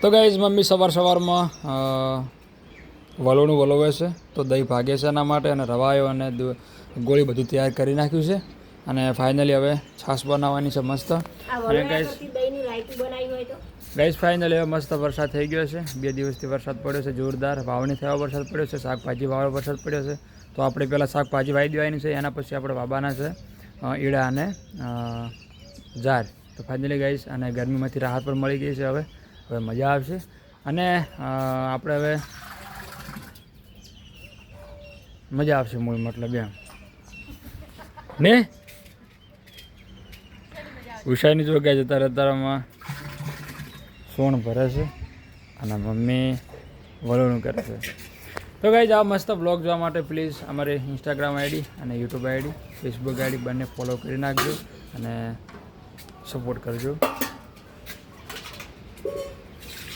તો guys mummy સવારમાં વલોણું વલોવે છે, તો દહીં ભાગે છે એના માટે, અને રવાયો અને ગોળી બધું તૈયાર કરી નાખ્યું છે. અને ફાઇનલી હવે છાશ બનાવવાની છે મસ્ત. અને ગાઈઝ ફાઇનલી હવે મસ્ત વરસાદ થઈ ગયો છે. 2 દિવસથી વરસાદ પડ્યો છે જોરદાર. વાવણી થયો વરસાદ પડ્યો છે, શાકભાજી વાળો વરસાદ પડ્યો છે. તો આપણે પહેલાં શાકભાજી વાવી દેવાની છે, એના પછી આપણે વાવવાના છે ઈડા અને જાર. તો ફાઇનલી ગાઈઝ અને ગરમીમાંથી રાહત પણ મળી ગઈ છે. હવે મજા આવશે. અને આપણે હવે મજા આવશે મૂળ મતલબ એમ ને ઉષાની જો ગયા જતા રતારામાં સોણ ભરે છે અને મમ્મી વલોણું કરે છે. તો ગાઈઝ આ મસ્ત બ્લોગ જોવા માટે પ્લીઝ અમારી ઇન્સ્ટાગ્રામ આઈડી અને યુટ્યુબ આઈડી, ફેસબુક આઈડી બંને ફોલો કરી નાખજો અને સપોર્ટ કરજો.